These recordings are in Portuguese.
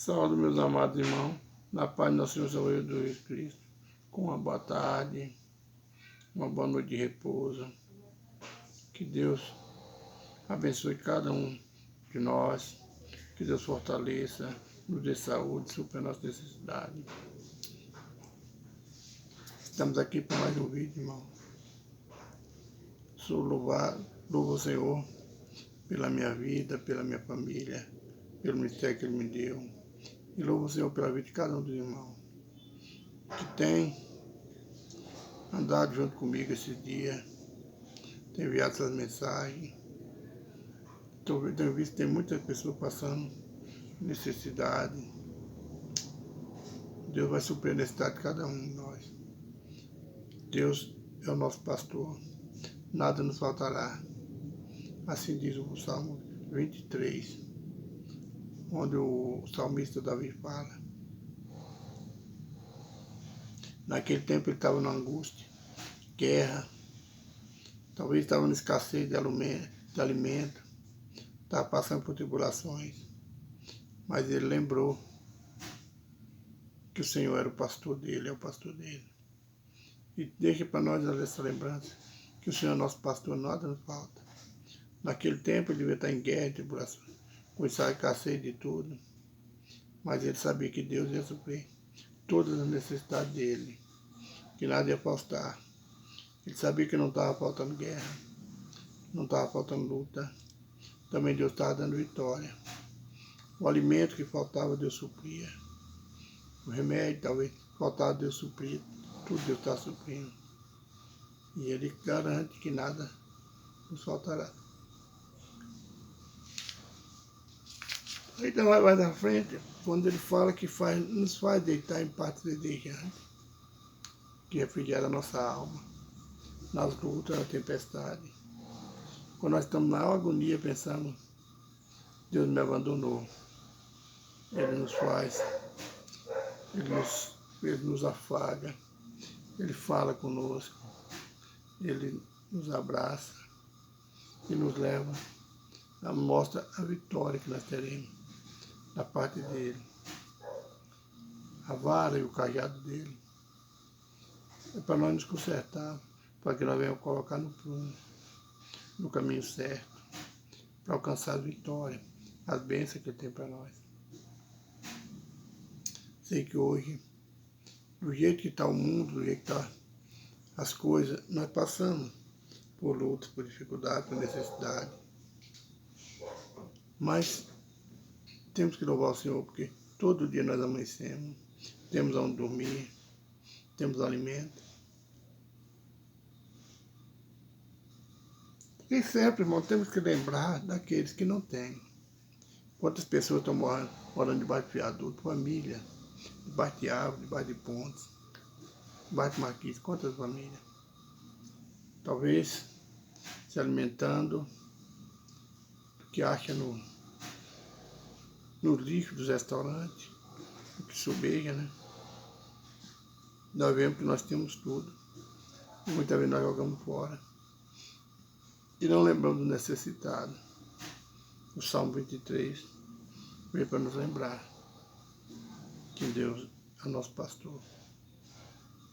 Saúde, meus amados irmãos, na paz do nosso Senhor Jesus Cristo, com uma boa tarde, uma boa noite de repouso. Que Deus abençoe cada um de nós, que Deus fortaleça, nos dê saúde, supra a nossa necessidade. Estamos aqui para mais um vídeo, irmão. Louvo o Senhor pela minha vida, pela minha família, pelo ministério que Ele me deu. E louvo o Senhor pela vida de cada um dos irmãos que tem andado junto comigo esses dias, tem enviado essas mensagens. Tenho visto que tem muitas pessoas passando necessidade. Deus vai suprir a necessidade de cada um de nós. Deus é o nosso pastor, nada nos faltará. Assim diz o Salmo 23, onde o salmista Davi fala. Naquele tempo ele estava na angústia, guerra, talvez estava na escassez de alimento, estava passando por tribulações, mas ele lembrou que o Senhor era o pastor dele, é o pastor dele. E deixa para nós essa lembrança, que o Senhor é nosso pastor, nada nos falta. Naquele tempo ele devia estar em guerra e tribulação, com escassez de tudo, mas ele sabia que Deus ia suprir todas as necessidades dele, que nada ia faltar. Ele sabia que não estava faltando guerra, não estava faltando luta, também Deus estava dando vitória. O alimento que faltava, Deus supria. O remédio, talvez, faltava, Deus supria. Tudo Deus está suprindo. E Ele garante que nada nos faltará. Então vai na frente, quando Ele fala que nos faz deitar em partes verdejantes, que refrigera a nossa alma, nas lutas, na tempestade. Quando nós estamos na agonia pensando, Deus me abandonou. Ele nos faz, Ele nos afaga, Ele fala conosco, Ele nos abraça e nos leva, mostra a vitória que nós teremos da parte dele. A vara e o cajado dele é para nós nos consertar, para que nós venhamos colocar no prumo, no caminho certo, para alcançar a vitória, as bênçãos que ele tem para nós. Sei que hoje, do jeito que está o mundo, do jeito que está as coisas, nós passamos por lutas, por dificuldades, por necessidade. Mas temos que louvar o Senhor, porque todo dia nós amanhecemos, temos onde dormir, temos alimento. E sempre, irmão, temos que lembrar daqueles que não têm. Quantas pessoas estão morando debaixo de viaduto, família, debaixo de árvore, debaixo de pontes, debaixo de marquise, quantas famílias? Talvez se alimentando do que acha no lixo dos restaurantes, o que sobeja, né? Nós vemos que nós temos tudo, e muitas vezes nós jogamos fora. E não lembramos do necessitado. O Salmo 23 veio para nos lembrar que Deus é nosso pastor,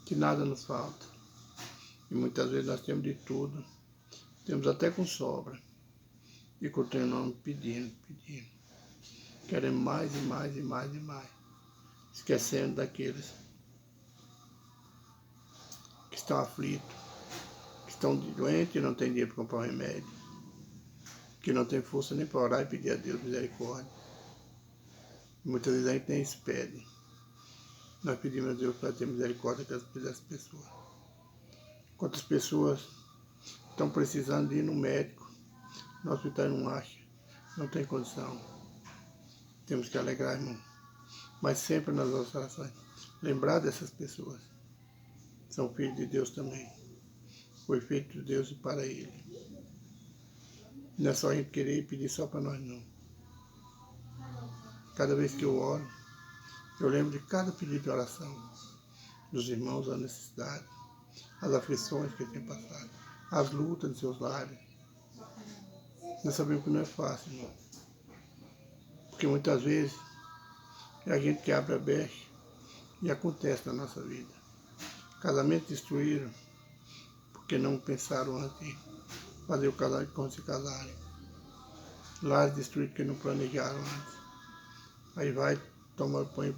que nada nos falta. E muitas vezes nós temos de tudo, temos até com sobra, e continuamos pedindo. Queremos mais e mais e mais e mais, esquecendo daqueles que estão aflitos, que estão doentes e não têm dinheiro para comprar um remédio, que não tem força nem para orar e pedir a Deus misericórdia. Muitas vezes a gente nem se pede. Nós pedimos a Deus para ter misericórdia dessas pessoas. Quantas pessoas estão precisando de ir no médico, no hospital não acha, não tem condição. Temos que alegrar, irmão. Mas sempre nas nossas orações, lembrar dessas pessoas. São filhos de Deus também. Foi feito de Deus e para Ele. Não é só a gente querer pedir só para nós, não. Cada vez que eu oro, eu lembro de cada pedido de oração dos irmãos, a necessidade, as aflições que eles têm passado, as lutas de seus lares. Nós sabemos que não é fácil, irmão. Porque muitas vezes É a gente que abre a brecha e acontece na nossa vida. Casamentos destruíram porque não pensaram antes de fazer o casamento quando se casarem. Lares destruídos porque não planejaram antes. Aí vai, toma, põe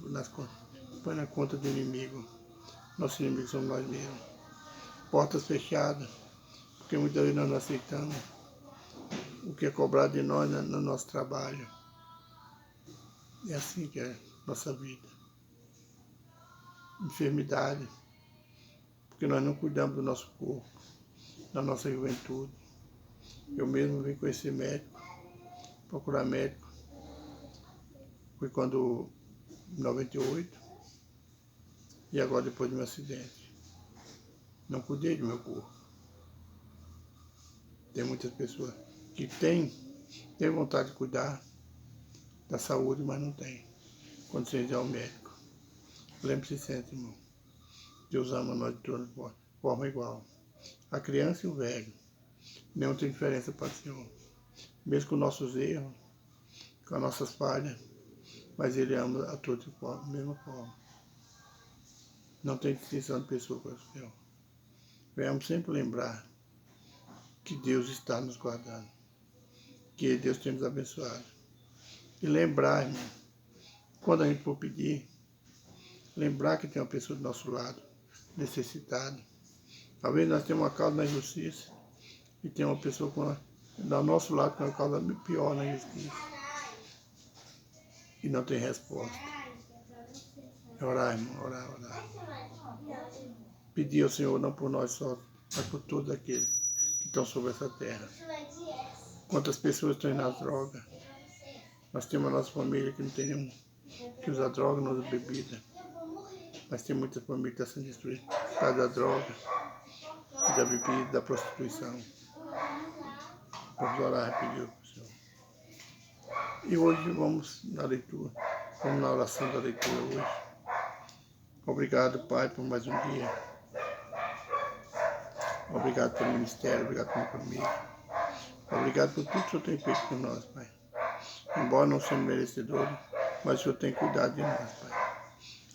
na conta do inimigo. Nossos inimigos somos nós mesmos. Portas fechadas, porque muitas vezes nós não aceitamos o que é cobrado de nós no nosso trabalho. É assim que é a nossa vida. Enfermidade, porque nós não cuidamos do nosso corpo, da nossa juventude. Eu mesmo vim conhecer médico, procurar médico. Foi quando, em 98, e agora depois do meu acidente. Não cuidei do meu corpo. Tem muitas pessoas que têm vontade de cuidar da saúde, mas não tem. Quando você ir ao médico, lembre-se sempre, irmão. Deus ama nós de toda forma igual. A criança e o velho. Não tem diferença para o Senhor. Mesmo com nossos erros, com as nossas falhas, mas Ele ama a todos da mesma forma. Não tem distinção de pessoa para o Senhor. Venhamos sempre lembrar que Deus está nos guardando, que Deus tem nos abençoado. E lembrar, irmão, quando a gente for pedir, lembrar que tem uma pessoa do nosso lado, necessitada. Talvez nós temos uma causa na justiça e tem uma pessoa do nosso lado com uma causa pior na justiça. E não tem resposta. Orar, irmão, orar. Pedir ao Senhor, não por nós só, mas por todos aqueles que estão sobre essa terra. Quantas pessoas estão indo às drogas? Nós temos a nossa família que não tem nenhum, que usa droga, não usa bebida. Mas tem muitas famílias que estão sendo destruídas por causa da droga, da bebida, da prostituição. Vamos orar e pedir ao Senhor. E hoje vamos na leitura, vamos na oração da leitura hoje. Obrigado, Pai, por mais um dia. Obrigado pelo ministério, obrigado pela família. Obrigado por tudo que o Senhor tem feito por nós, Pai. Embora não sejamos merecedores, mas o Senhor tem cuidado de nós, Pai.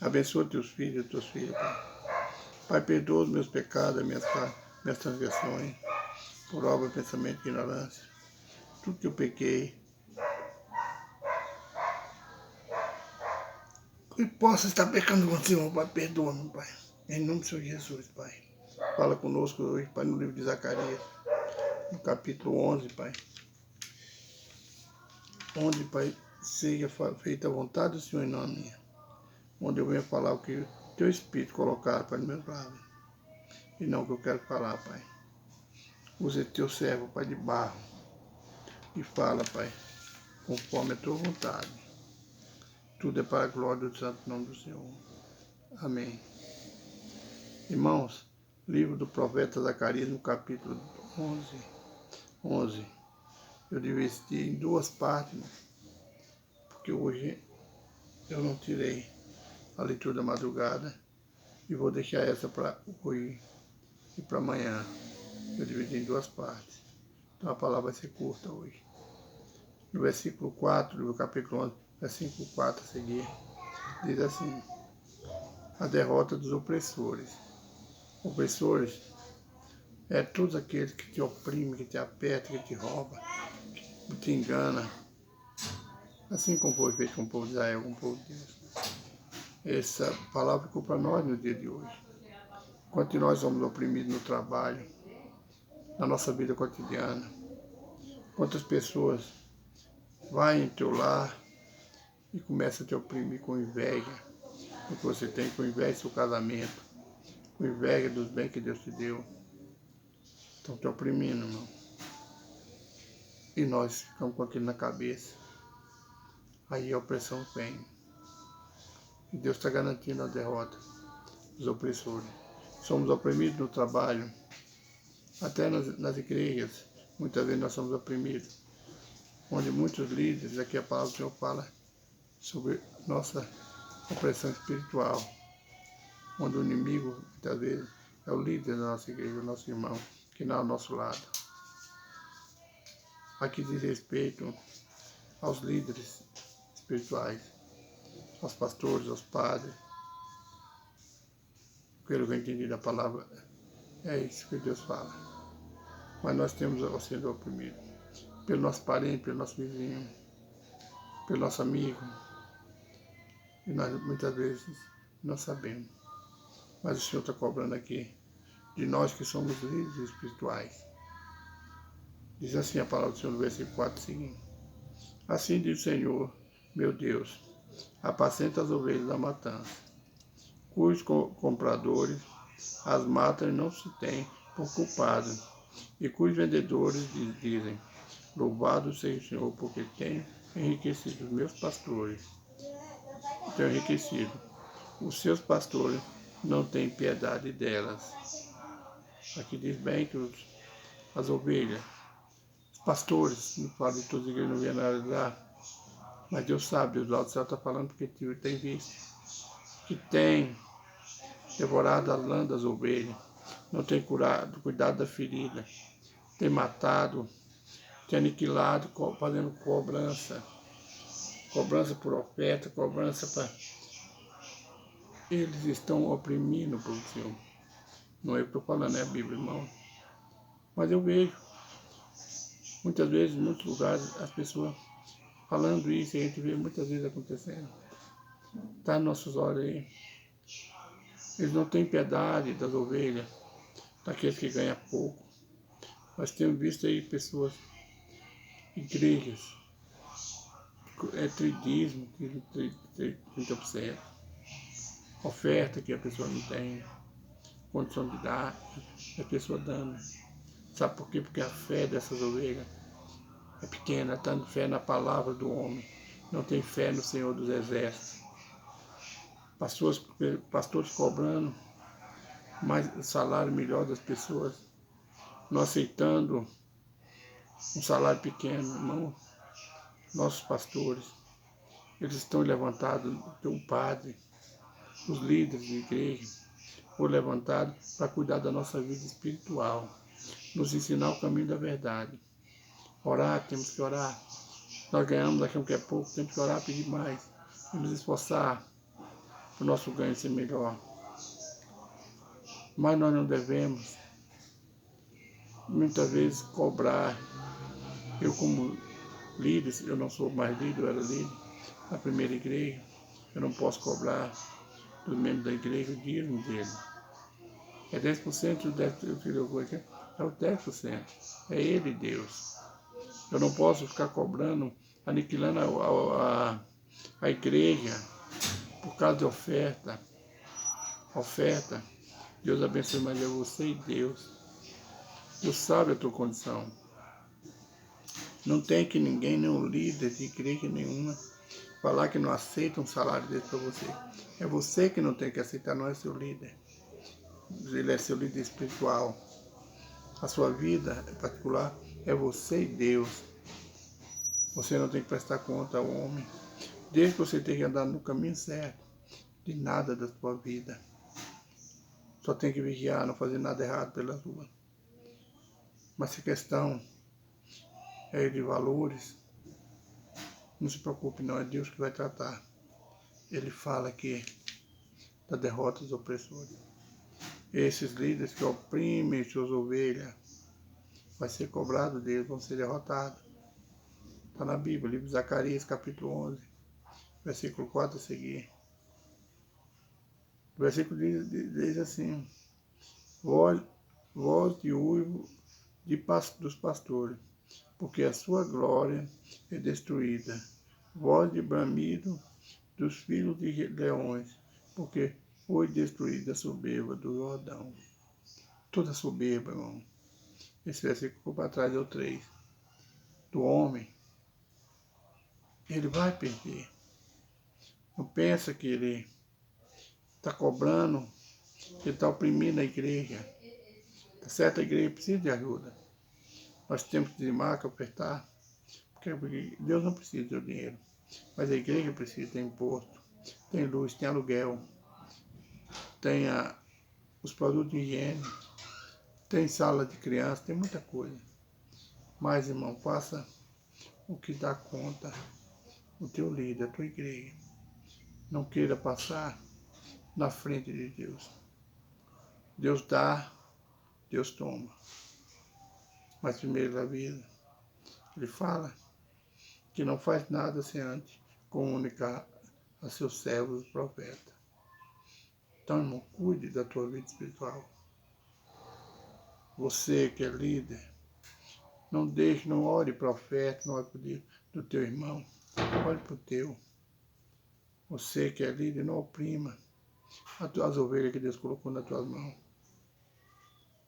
Abençoa teus filhos e tuas filhas, Pai. Pai, perdoa os meus pecados, minhas transgressões, por obra, pensamento e ignorância. Tudo que eu pequei. E possa estar pecando contra o Senhor, Pai. Perdoa-me, Pai. Em nome do Senhor Jesus, Pai. Fala conosco hoje, Pai, no livro de Zacarias, no capítulo 11, Pai. Onde, Pai, seja feita a vontade do Senhor e não a minha. Onde eu venha falar o que o teu Espírito colocar, Pai, no meu lábios. E não o que eu quero falar, Pai. Use teu servo, Pai, de barro. E fala, Pai, conforme a tua vontade. Tudo é para a glória do santo nome do Senhor. Amém. Irmãos, livro do profeta Zacarias, no capítulo 11. Eu dividi em duas partes, porque hoje eu não tirei a leitura da madrugada e vou deixar essa para hoje e para amanhã. Eu dividi em duas partes. Então a palavra vai ser curta hoje. No versículo 4 do capítulo 11, versículo 4 a seguir, diz assim: a derrota dos opressores. Opressores é todos aqueles que te oprimem, que te apertam, que te roubam, que te enganam. Assim como foi feito com o povo de Israel, com o povo de Deus. Essa palavra ficou para nós no dia de hoje. Enquanto nós somos oprimidos no trabalho, na nossa vida cotidiana, quantas pessoas vão em teu lar e começam a te oprimir com inveja do que você tem, com inveja do seu casamento, com inveja dos bens que Deus te deu. Estão te oprimindo, irmão. E nós ficamos com aquilo na cabeça. Aí a opressão vem. E Deus está garantindo a derrota dos opressores. Somos oprimidos no trabalho, até nas igrejas. Muitas vezes nós somos oprimidos. Onde muitos líderes, aqui a palavra do Senhor fala sobre nossa opressão espiritual. Onde o inimigo, muitas vezes, é o líder da nossa igreja, o nosso irmão, que não é ao nosso lado. Aqui diz respeito aos líderes espirituais. aos pastores, aos padres. Pelo que eu entendi da palavra, é isso que Deus fala. Mas nós temos sendo oprimidos pelo nosso parente, pelo nosso vizinho, pelo nosso amigo. E nós muitas vezes não sabemos. Mas o Senhor está cobrando aqui de nós que somos líderes espirituais. Diz assim a palavra do Senhor no versículo 4 seguinte. Assim diz o Senhor, meu Deus, apacenta as ovelhas da matança, cujos compradores as matam e não se têm por culpado, e cujos vendedores dizem, louvado seja o Senhor, porque tem enriquecido os meus pastores. Tem enriquecido. Os seus pastores não têm piedade delas. Aqui diz bem que as ovelhas, os pastores, não falo de todos que não vêm analisar, mas Deus sabe, Deus lá do céu está falando porque tem visto, que tem devorado a lã das ovelhas, não tem cuidado da ferida, tem matado, tem aniquilado, fazendo cobrança por oferta, cobrança para... Eles estão oprimindo o Senhor. Não é eu que estou falando, é a Bíblia, irmão. Mas eu vejo, muitas vezes, em muitos lugares, as pessoas falando isso, e a gente vê muitas vezes acontecendo. Está nos nossos olhos aí. Eles não têm piedade das ovelhas, daqueles que ganham pouco. Nós temos visto aí pessoas, igrejas, tridismo, 30%, oferta que a pessoa não tem condição de dar, a pessoa dando. Sabe por quê? Porque a fé dessas ovelhas é pequena, está fé na palavra do homem, não tem fé no Senhor dos Exércitos. Pastores cobrando mais salário melhor das pessoas, não aceitando um salário pequeno, irmão. Nossos pastores, eles estão levantados, o padre, os líderes de igreja, foram levantados para cuidar da nossa vida espiritual, nos ensinar o caminho da verdade. Orar, temos que orar. Nós ganhamos daqui a um pouco, temos que orar, pedir mais, e nos esforçar para o nosso ganho ser melhor. Mas nós não devemos, muitas vezes, cobrar. Eu, como líder, eu não sou mais líder, eu era líder na primeira igreja, eu não posso cobrar dos membros da igreja o dízimo dele. É 10% do 10%, é o 10%. É ele, Deus. Eu não posso ficar cobrando, aniquilando a igreja por causa de oferta. Deus abençoe mais você e Deus. Deus sabe a tua condição. Não tem que ninguém, nenhum líder de igreja nenhuma, falar que não aceita um salário desse para você. É você que não tem que aceitar, não é seu líder. Ele é seu líder espiritual. A sua vida particular é você e Deus. Você não tem que prestar conta ao homem. Desde que você tenha andado no caminho certo, de nada da sua vida. Só tem que vigiar, não fazer nada errado pela rua. Mas se questão é de valores, não se preocupe não, é Deus que vai tratar. Ele fala aqui da derrota dos opressores. Esses líderes que oprimem suas ovelhas, vai ser cobrado deles, vão ser derrotados. Está na Bíblia, livro de Zacarias, capítulo 11, versículo 4 a seguir. O versículo diz assim, voz de uivo dos pastores, porque a sua glória é destruída. Voz de bramido dos filhos de leões, porque foi destruída a soberba do Jordão. Toda soberba, irmão. Esse versículo para trás é o 3. Do homem, ele vai perder. Não pensa que ele está cobrando, que ele está oprimindo a igreja. Tá certo? A igreja precisa de ajuda. Nós temos que dizimar, que ofertar, porque Deus não precisa do dinheiro, mas a igreja precisa, tem imposto, tem luz, tem aluguel, tem os produtos de higiene, tem sala de criança, tem muita coisa. Mas, irmão, faça o que dá conta o teu líder, a tua igreja. Não queira passar na frente de Deus. Deus dá, Deus toma. Mas primeiro da vida, Ele fala que não faz nada sem antes comunicar a seus servos os profetas. Então, irmão, cuide da tua vida espiritual. Você que é líder, não deixe, não ore profeta, não ore do teu irmão, ore para o teu. Você que é líder, não oprima as ovelhas que Deus colocou nas tuas mãos.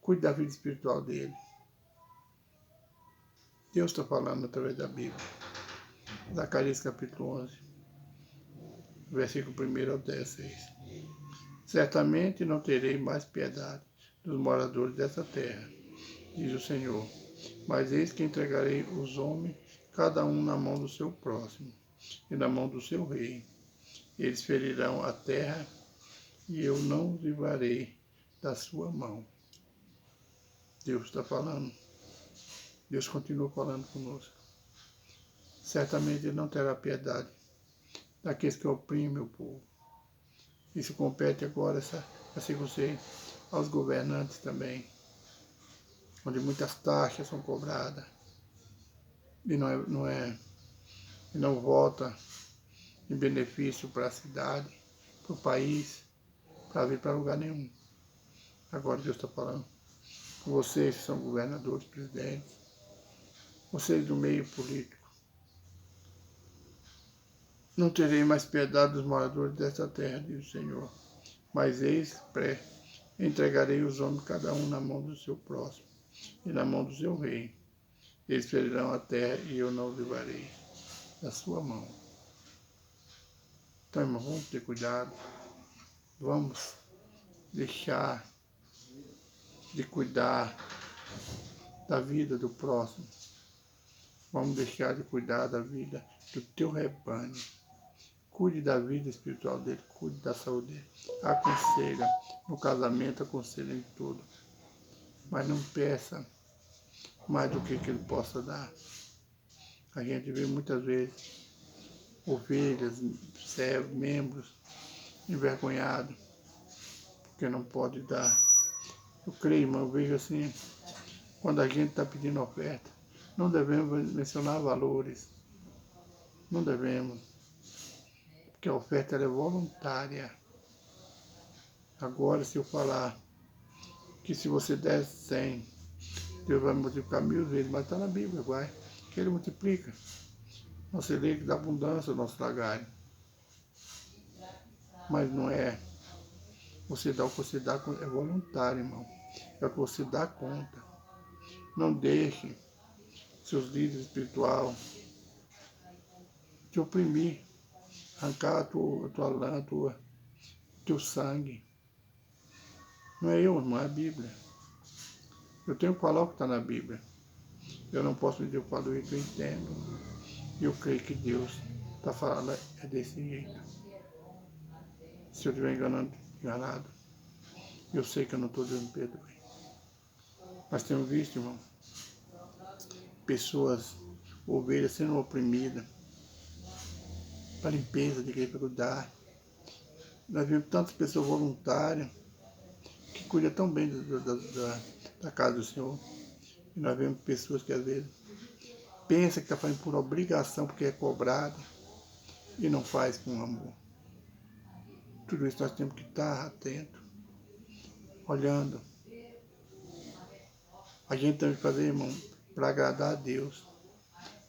Cuide da vida espiritual dele. Deus está falando através da Bíblia. Zacarias capítulo 11, versículo 1 ao 16. Certamente não terei mais piedade dos moradores dessa terra, diz o Senhor. Mas eis que entregarei os homens, cada um na mão do seu próximo, e na mão do seu rei. Eles ferirão a terra, e eu não os livrarei da sua mão. Deus está falando. Deus continua falando conosco. Certamente Ele não terá piedade daqueles que oprimem o povo. Isso compete agora, essa conselho, aos governantes também, onde muitas taxas são cobradas e não volta em benefício para a cidade, para o país, para vir para lugar nenhum. Agora Deus está falando com vocês que são governadores, presidentes, vocês do meio político. Não terei mais piedade dos moradores desta terra, diz o Senhor. Mas eis que entregarei os homens cada um na mão do seu próximo e na mão do seu rei. Eles ferirão a terra e eu não os livrarei da sua mão. Então, irmão, vamos ter cuidado. Vamos deixar de cuidar da vida do próximo. Vamos deixar de cuidar da vida do teu rebanho. Cuide da vida espiritual dele, cuide da saúde dele. Aconselha no casamento, aconselha em tudo. Mas não peça mais do que ele possa dar. A gente vê muitas vezes ovelhas, servos, membros envergonhados, porque não pode dar. Eu creio, mas eu vejo assim, quando a gente está pedindo oferta, não devemos mencionar valores. Não devemos. Porque a oferta é voluntária. Agora, se eu falar que se você der 100, Deus vai multiplicar 1000 vezes, mas está na Bíblia, vai, que Ele multiplica. Nossa lei que dá abundância ao nosso trabalho. Mas não é. Você dá o que você dá, é voluntário, irmão. É o que você dá conta. Não deixe seus líderes espirituais te oprimir, arrancar a tua lã, teu sangue. Não é eu, irmão, é a Bíblia. Eu tenho que falar o que está na Bíblia. Eu não posso dizer o que eu entendo. E eu creio que Deus está falando é desse jeito. Se eu estiver enganado, eu sei que eu não estou dando perdoe. Mas tenho visto, irmão, pessoas, ovelhas sendo oprimidas, para limpeza, de querer cuidar. Nós vemos tantas pessoas voluntárias que cuidam tão bem da casa do Senhor. E nós vemos pessoas que às vezes pensam que está fazendo por obrigação, porque é cobrado, e não faz com amor. Tudo isso nós temos que estar atento, olhando. A gente tem que fazer, irmão, para agradar a Deus.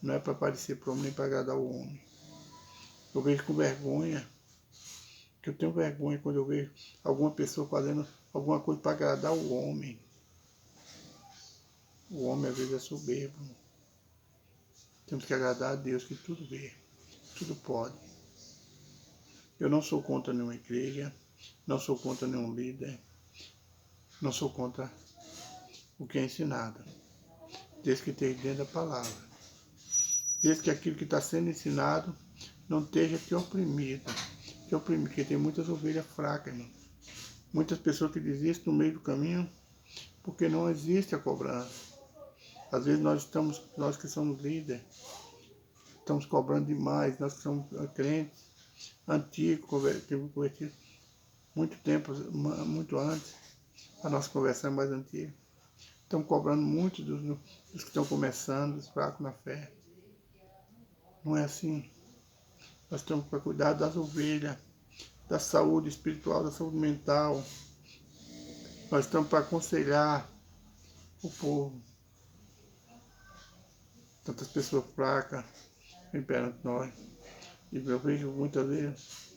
Não é para parecer para o homem, nem para agradar o homem. Eu vejo com vergonha, que eu tenho vergonha quando eu vejo alguma pessoa fazendo alguma coisa para agradar o homem. O homem às vezes é soberbo. Temos que agradar a Deus, que tudo vê, tudo pode. Eu não sou contra nenhuma igreja, não sou contra nenhum líder, não sou contra o que é ensinado, desde que esteja dentro da palavra. Desde que aquilo que está sendo ensinado não esteja te oprimido, porque tem muitas ovelhas fracas, irmão. Muitas pessoas que desistem no meio do caminho porque não existe a cobrança. Às vezes nós que somos líderes, estamos cobrando demais, nós que somos crentes, antigo, tive convertido muito tempo, muito antes. A nossa conversão é mais antiga. Estão cobrando muito dos que estão começando, dos fracos na fé. Não é assim. Nós estamos para cuidar das ovelhas, da saúde espiritual, da saúde mental. Nós estamos para aconselhar o povo. Tantas pessoas fracas vêm perante nós. E eu vejo muitas vezes,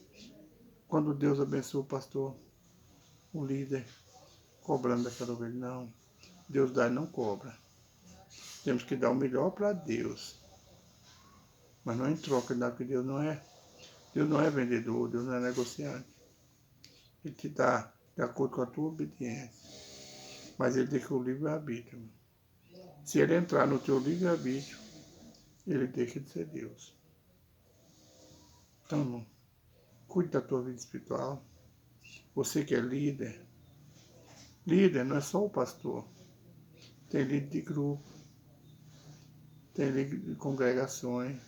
quando Deus abençoa o pastor, o líder, cobrando daquela ovelha. Não. Deus dá e não cobra. Temos que dar o melhor para Deus. Mas não é em troca de nada, porque Deus não é vendedor, Deus não é negociante. Ele te dá de acordo com a tua obediência. Mas ele deixa o livre-arbítrio. Se ele entrar no teu livre-arbítrio, ele deixa de ser Deus. Então, irmão, cuide da tua vida espiritual. Você que é líder. Líder não é só o pastor. Tem líder de grupo. Tem líder de congregações.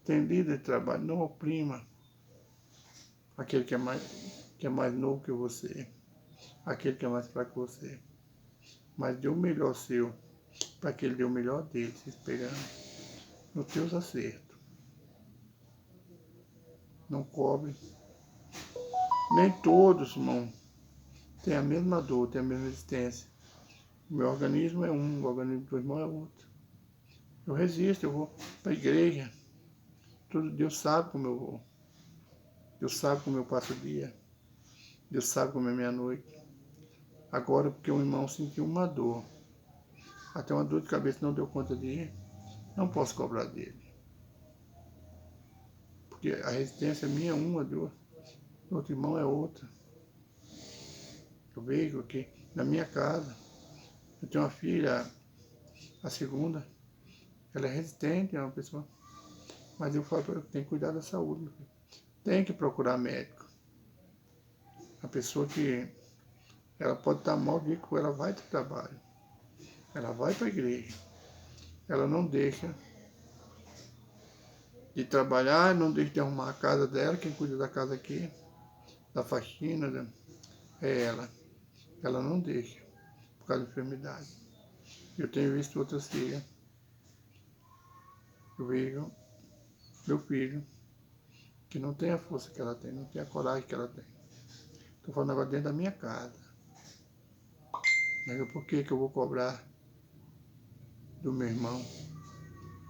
Tem líder de trabalho. Não oprima aquele que é mais novo que você. Aquele que é mais fraco que você. Mas dê o melhor seu, para que ele dê o melhor dele, se espelhando nos teus acertos. Não cobre. Nem todos, irmão, têm a mesma dor, têm a mesma resistência. O meu organismo é um, o organismo do irmão é outro. Eu resisto, eu vou para a igreja. Deus sabe como eu vou. Deus sabe como eu passo o dia. Deus sabe como é meia-noite. Agora, porque um irmão sentiu uma dor, até uma dor de cabeça não deu conta de ir, não posso cobrar dele. Porque a resistência minha é uma, do outro irmão é outra. Eu vejo aqui na minha casa, eu tenho uma filha, a segunda, ela é resistente, é uma pessoa, mas eu falo para ela que tem que cuidar da saúde, tem que procurar médico. A pessoa que ela pode estar mal, digo, ela vai para o trabalho, ela vai para a igreja, ela não deixa de trabalhar, não deixa de arrumar a casa dela, quem cuida da casa aqui, da faxina, é ela. Ela não deixa, por causa da enfermidade. Eu tenho visto outras filhas, eu vejo meu filho, que não tem a força que ela tem, não tem a coragem que ela tem. Estou falando agora dentro da minha casa. Mas por que eu vou cobrar do meu irmão?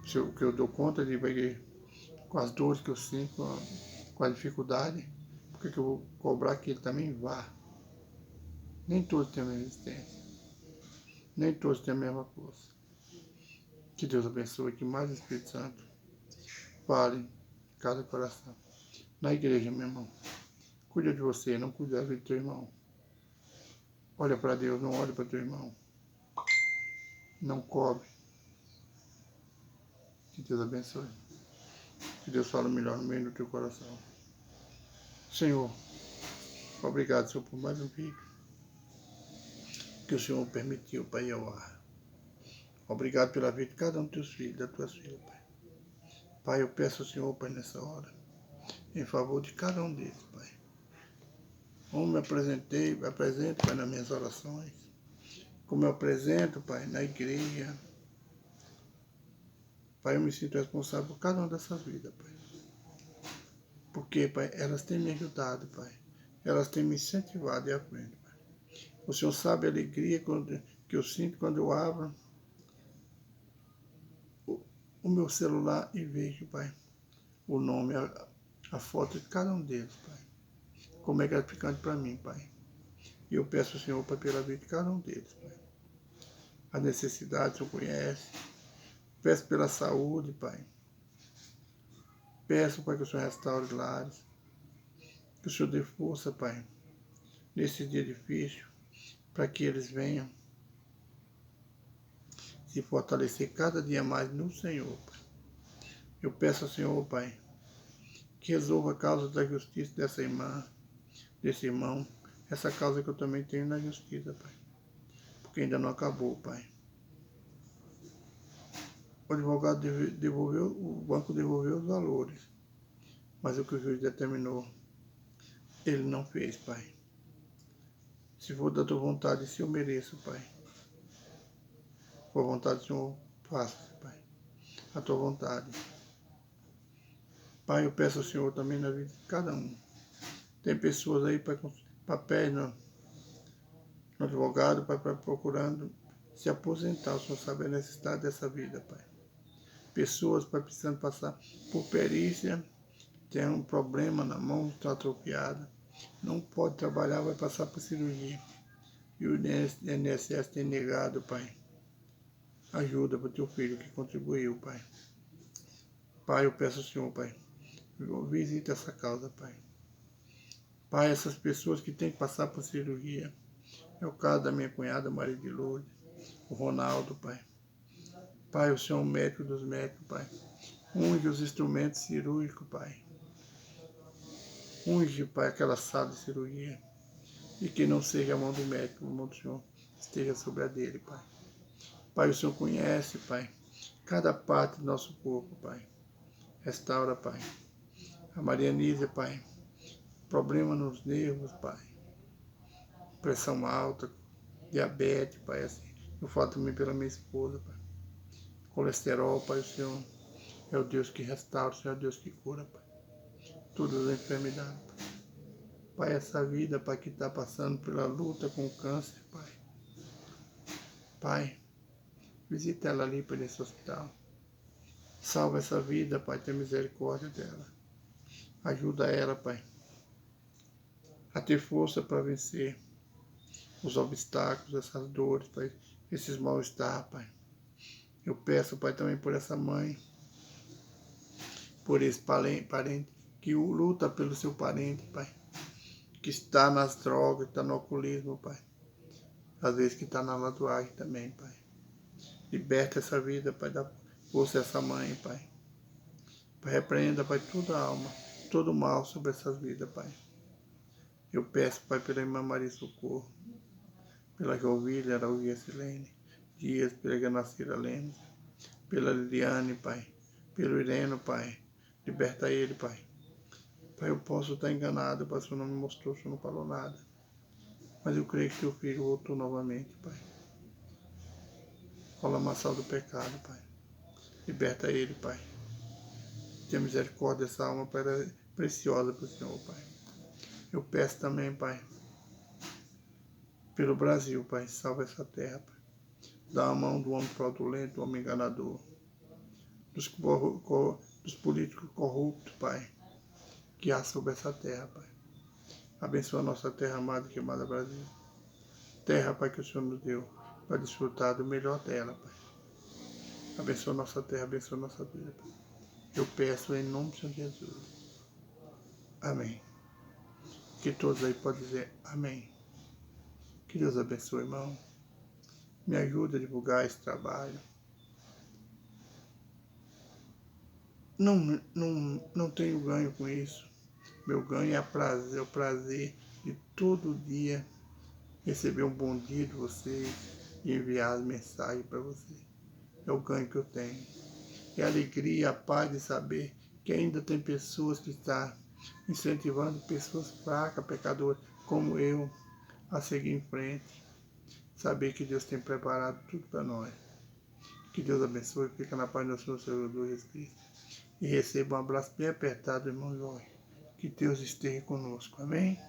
Que eu dou conta de ver com as dores que eu sinto, com a dificuldade, por que eu vou cobrar que ele também vá? Nem todos têm a mesma resistência. Nem todos têm a mesma força. Que Deus abençoe, que mais o Espírito Santo fale em cada coração. Na igreja, meu irmão. Cuida de você, não cuida da vida do teu irmão. Olha para Deus, não olha para teu irmão. Não cobre. Que Deus abençoe. Que Deus fale melhor no meio do teu coração. Senhor, obrigado, Senhor, por mais um vídeo que o Senhor permitiu, Pai, ao ar. Obrigado pela vida de cada um dos teus filhos, das tuas filhas, Pai. Pai, eu peço ao Senhor, Pai, nessa hora, em favor de cada um deles, Pai. Como me apresento, Pai, nas minhas orações. Como eu apresento, Pai, na igreja. Pai, eu me sinto responsável por cada uma dessas vidas, Pai. Porque, Pai, elas têm me ajudado, Pai. Elas têm me incentivado à frente, Pai. O Senhor sabe a alegria que eu sinto quando eu abro o meu celular e vejo, Pai, o nome, a foto de cada um deles, Pai. Como é gratificante para mim, Pai. E eu peço ao Senhor, Pai, pela vida de cada um deles, Pai. A necessidade, o Senhor conhece. Peço pela saúde, Pai. Peço, Pai, que o Senhor restaure lares. Que o Senhor dê força, Pai, nesse dia difícil, para que eles venham se fortalecer cada dia mais no Senhor, Pai. Eu peço ao Senhor, Pai, que resolva a causa da justiça dessa irmã, desse irmão, essa causa que eu também tenho na justiça, Pai. Porque ainda não acabou, Pai. O advogado devolveu, o banco devolveu os valores, Mas o que o juiz determinou, ele não fez, Pai. Se for da tua vontade, se eu mereço, Pai. Por vontade do Senhor, faça, Pai. A tua vontade. Pai, eu peço ao Senhor também na vida de cada um. Tem pessoas aí, Pai, com papéis no advogado, Pai, procurando se aposentar. O Senhor sabe a necessidade dessa vida, Pai. Pessoas, Pai, precisando passar por perícia, tem um problema na mão, está atrofiada, não pode trabalhar, vai passar por cirurgia. E o INSS tem negado, Pai. Ajuda para o teu filho que contribuiu, Pai. Pai, eu peço ao Senhor, Pai, visita essa causa, Pai. Pai, essas pessoas que têm que passar por cirurgia, é o caso da minha cunhada, Maria de Lourdes, o Ronaldo, Pai. Pai, o Senhor é o médico dos médicos, Pai. Unge os instrumentos cirúrgicos, Pai. Unge, Pai, aquela sala de cirurgia. E que não seja a mão do médico, a mão do Senhor esteja sobre a dele, Pai. Pai, o Senhor conhece, Pai, cada parte do nosso corpo, Pai. Restaura, Pai. A Maria Nízia, Pai, problema nos nervos, Pai. Pressão alta, diabetes, Pai, assim. Eu falo também pela minha esposa, Pai. Colesterol, Pai, o Senhor é o Deus que restaura, o Senhor é o Deus que cura, Pai. Todas as enfermidades, Pai. Pai, essa vida, Pai, que está passando pela luta com o câncer, Pai. Pai, visita ela ali para esse hospital. Salva essa vida, Pai, tenha misericórdia dela. Ajuda ela, Pai, a ter força para vencer os obstáculos, essas dores, Pai, esses mal-estar, Pai. Eu peço, Pai, também por essa mãe, por esse parente que luta pelo seu parente, Pai, que está nas drogas, está no alcoolismo, Pai. Às vezes que está na ladoagem também, Pai. Liberta essa vida, Pai, dá força a essa mãe, Pai. Pai, repreenda, Pai, toda a alma, todo o mal sobre essas vidas, Pai. Eu peço, Pai, pela irmã Maria Socorro, pela Jovília, Araúja Silene Dias, pela Ganacira Lemos, pela Liliane, Pai, pelo Ireno, Pai. Liberta ele, Pai. Pai, eu posso estar enganado, Pai, o Senhor não me mostrou, o Senhor não falou nada. Mas eu creio que teu filho voltou novamente, Pai. Rola a maçã do pecado, Pai. Liberta ele, Pai. Tenha misericórdia dessa alma, Pai, preciosa para o Senhor, Pai. Eu peço também, Pai, pelo Brasil, Pai, salva essa terra, Pai. Dá a mão do homem fraudulento, do homem enganador, dos políticos corruptos, Pai, que há sobre essa terra, Pai. Abençoa a nossa terra amada e queimada Brasil. Terra, Pai, que o Senhor nos deu para desfrutar do melhor dela, Pai. Abençoa a nossa terra, abençoa a nossa vida, Pai. Eu peço em nome de Jesus. Amém. Que todos aí podem dizer amém. Que Deus abençoe, irmão. Me ajude a divulgar esse trabalho. Não tenho ganho com isso. Meu ganho é o prazer de todo dia receber um bom dia de vocês e enviar as mensagens para vocês. É o ganho que eu tenho. É a alegria, a paz de saber que ainda tem pessoas que estão incentivando pessoas fracas, pecadoras, como eu, a seguir em frente. Saber que Deus tem preparado tudo para nós. Que Deus abençoe, fica na paz do Senhor Jesus Cristo. E receba um abraço bem apertado, irmão Jorge. Que Deus esteja conosco. Amém?